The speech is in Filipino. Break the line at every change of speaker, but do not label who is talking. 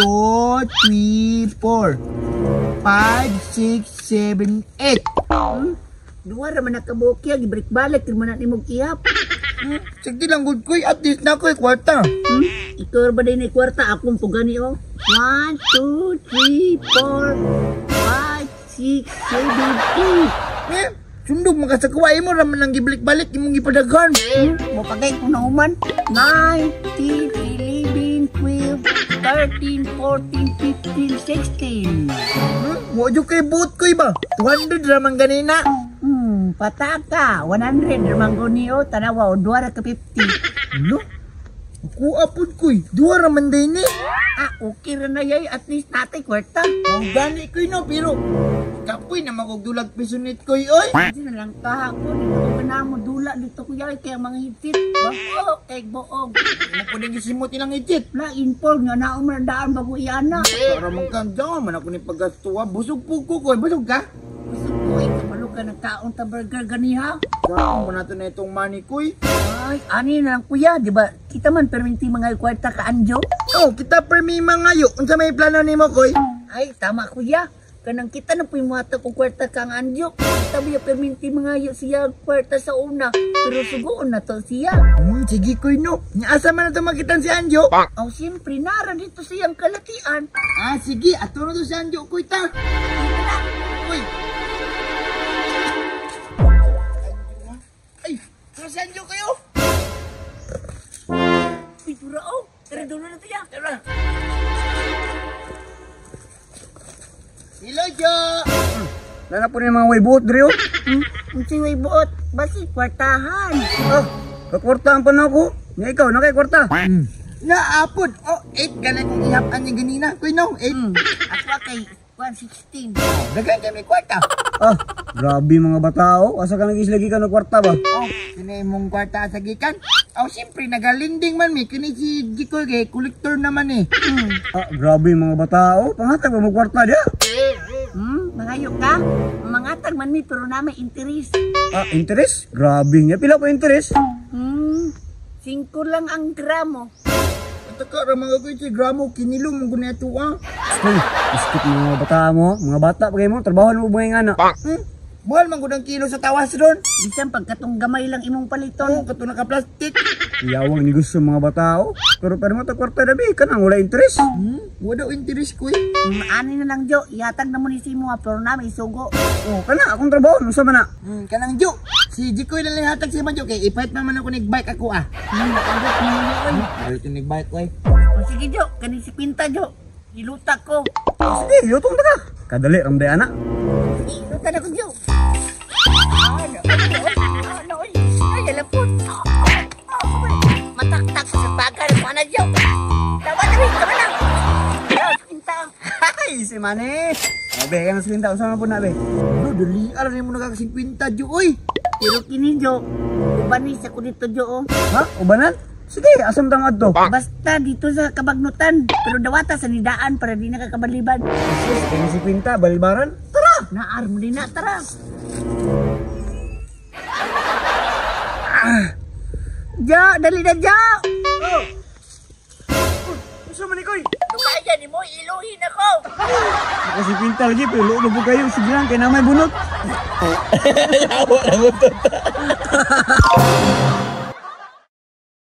2, 3, 4, 5, 6, 7, 8.
Duwa raman nakabukya, gibalik balik naman natin mong kiyap.
Sige lang good koy, at least na ko'y kwarta.
Ikaw ba din kwarta? Akong pugani o. 1, 2, 3, 4, 5, 6, 7, 8.
Sundog makasakawai mo raman lang gibalik-balik imong gipadaghan.
Mo pagay kung nauman. 9, 10, 11, 12, 13, 14, 15, 16.
Mo jud kay buot koy ba? 200 raman ganina.
Pataka. 100 ramang guniyo. Tanawa o 2 ka 50.
Ano? Ako apod koy. 2 raman din ni.
Okay rin na yay. At least natin kwarta.
Ang gani koy no, pero kapoy na magugdulag pisonit koy oy.
Hindi na lang kahapon. Dito ko na mo dula. Dito ko yay. Kaya mga hitit. Bako. Kaya boog.
Ano po din gisimot ilang itit?
Na infol nga na umandaan bago iyana.
Para magkanda man ako ni paggastuwa. Busog po ko koy. Busog ka?
Gusto ko ay kamalo ka nagkaon ta burger ganiha.
Saan mo nato na itong money koy?
Ay, ani na lang kuya. Diba kita man perminti mga kwarta ka anjo?
Oh, kita permi mangayo. Unsa may plano nimo koy?
Ay, tama kuya. Kanang kita na po yung mga kong kwarta kang anjo. Kita ba yung perminti mga siya kwarta sa una. Pero sugoon na to siya.
Sige koy no. Asa man na ito makitan si Anjo?
Oh, siyempre, nara dito siyang kalatian.
Sige. Ato na to si Anjo koy ta. Uy. Ay, si Anjo kayo?
Uy, dura oh. Tara, dulo na siya.
Tara. Hello, Jo! Lala po na yung mga waybuot, Drio.
Unsi way buot. Basi, kwartahan.
Kakwartahan pa na ako. Nga ikaw, na kay kwarta. Naapod. 8 ganay kong ihapan niya ganina. Kuy no, 8.
Ako kay 116.
Dagay kay may kwarta.
Grabe mga batao. Asa ka nag-islagi ka ng kwarta ba?
Kini mong kwarta sa gikan. Siyempre, nagalinding man mi. Kini si Jikoy kay kolektor naman eh.
Grabe mga batao. Pangatag ba mo kwarta dia?
Mangayo ka? Mangatag man mi, pero na may interes.
Interest? Grabe nga. Pila pa interest?
5 lang ang gramo.
Taka ra mga koy si gramo kinilo mong guneto
Uy, iskip mga bata mo. Mga bata pagay mo. Trabahoan mo bugay nga na.
Mahal man gud ang kilo sa tawas ron.
Bisan pagkatong gamay lang imong paliton.
Kato naka-plastic.
Iyawang ni gusto mga batao. Pero mo ta kwarta dabi. Kanang wala interest.
Wala interest ko
Ani na lang Jo, ihatag na mo ni Simo pero na may sugo.
Kana akong trabaho. Nusa man na?
Kanang Jo. Si Jikoy na lang hatag si Manjo kay ipahit naman ako nig-bike ako
Nakabot mo niyo oy.
Ito nig-bike ko
Sige Jo, kani si Pinta Jo. Ilutak ko.
Sige, yutong ka. Kadali, ramday anak.
Ilutak na ko Jo. Ay, alapot. Mataktak sa bagar mo na Jo. Tama na. Pinta.
Ay, si Mane. Abe, kaya mas pinta. Usama po na, be.
Dali, alam mo nakakasing kwinta Jo oy.
Pero kini Jo, ubanis ako dito Jo.
Ubanan? Sige, asam tang adto.
Basta dito sa kabagnutan. Pero dawata sa nidaan para di nakakabaliban.
Kaya si Pinta, balibaran.
Tara! Naar mo din na, tara. Jo, dali na Jo!
Usa man ikoy?
Tukaya ni mo, iluhin ako!
Kasi Pinta lagi, pero loob mo kayo. Sige lang, kaya na may bunot.
Yawa na mo to.